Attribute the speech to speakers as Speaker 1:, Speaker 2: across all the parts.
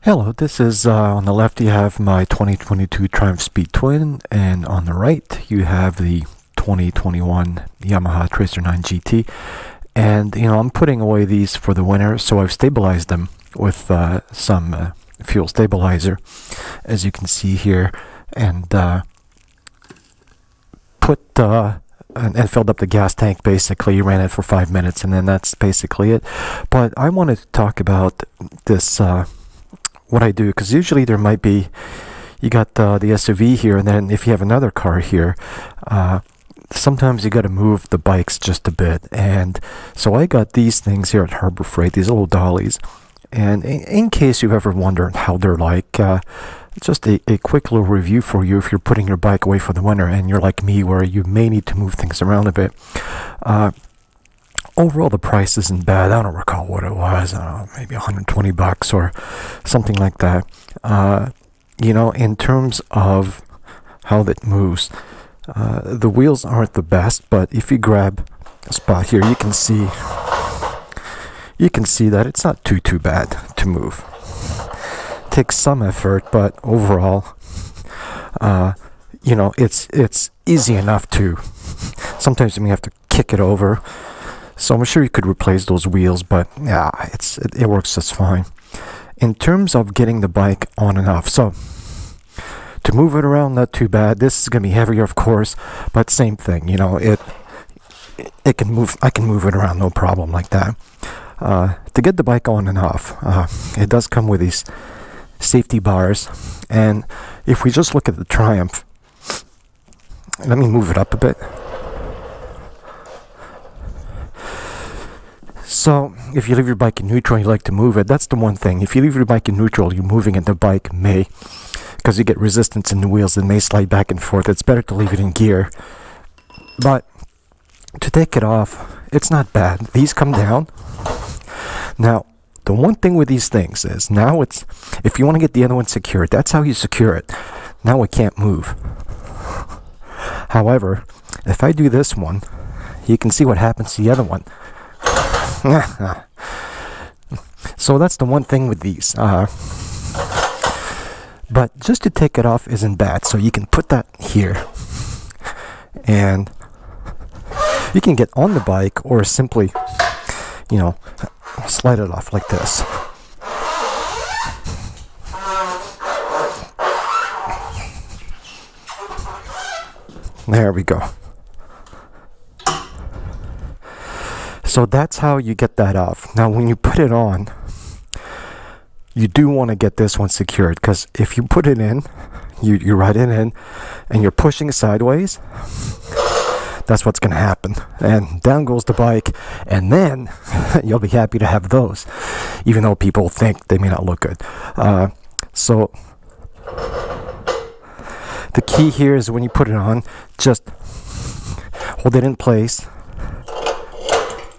Speaker 1: Hello, this is on the left you have my 2022 Triumph Speed Twin, and on the right you have the 2021 Yamaha Tracer 9 GT. And I'm putting away these for the winter, so I've stabilized them with some fuel stabilizer, as you can see here, and put and filled up the gas tank. Basically ran it for 5 minutes, and then that's basically it. But I wanted to talk about this what I do, because usually there might be, you got the SUV here, and then if you have another car here, sometimes you got to move the bikes just a bit. And so I got these things here at Harbor Freight, these little dollies, and in case you've ever wondered how they're like, just a quick little review for you if you're putting your bike away for the winter and you're like me where you may need to move things around a bit. Overall, the price isn't bad. I don't recall what it was. Maybe $120 or something like that. In terms of how that moves, the wheels aren't the best, but if you grab a spot here, you can see that it's not too bad to move. It takes some effort, but overall, it's easy enough to. Sometimes you may have to kick it over. So I'm sure you could replace those wheels, but yeah, it works just fine. In terms of getting the bike on and off, so to move it around, not too bad. This is going to be heavier, of course, but same thing. It can move. I can move it around, no problem like that. To get the bike on and off, it does come with these safety bars, and if we just look at the Triumph, let me move it up a bit. So, if you leave your bike in neutral and you like to move it, that's the one thing. If you leave your bike in neutral, you're moving it, the bike may, because you get resistance in the wheels, it may slide back and forth. It's better to leave it in gear. But to take it off, it's not bad. These come down. Now, the one thing with these things is, now it's, if you want to get the other one secured, that's how you secure it. Now it can't move. However, if I do this one, you can see what happens to the other one. So that's the one thing with these. But just to take it off isn't bad. So you can put that here, and you can get on the bike or simply, slide it off like this. There we go. So that's how you get that off. Now, when you put it on, you do want to get this one secured, because if you put it in, you ride it in, and you're pushing it sideways, that's what's going to happen. And down goes the bike, and then you'll be happy to have those, even though people think they may not look good. So the key here is when you put it on, just hold it in place.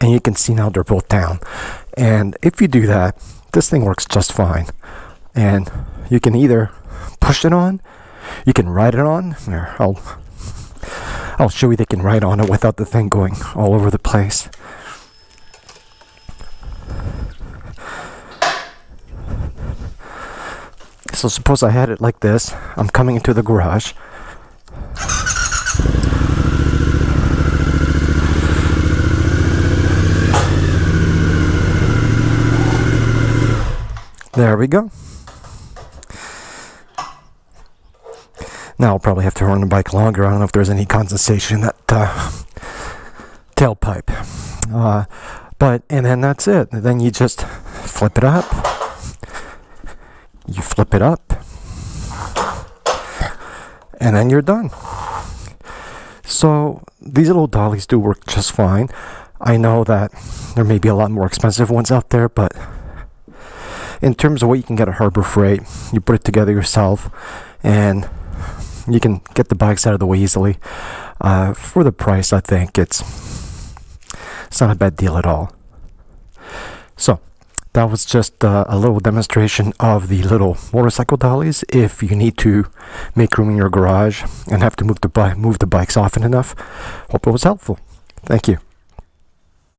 Speaker 1: And you can see now they're both down. And if you do that, this thing works just fine. And you can either push it on, you can ride it on. Here, I'll show you they can ride on it without the thing going all over the place. So suppose I had it like this. I'm coming into the garage. There we go. Now I'll probably have to run the bike longer. I don't know if there's any condensation in that tailpipe. And then that's it. And then you just flip it up. You flip it up. And then you're done. So these little dollies do work just fine. I know that there may be a lot more expensive ones out there, but in terms of what you can get at Harbor Freight, you put it together yourself, and you can get the bikes out of the way easily. For the price, I think it's not a bad deal at all. So that was just a little demonstration of the little motorcycle dollies. If you need to make room in your garage and have to move the bikes often enough, hope it was helpful. Thank you.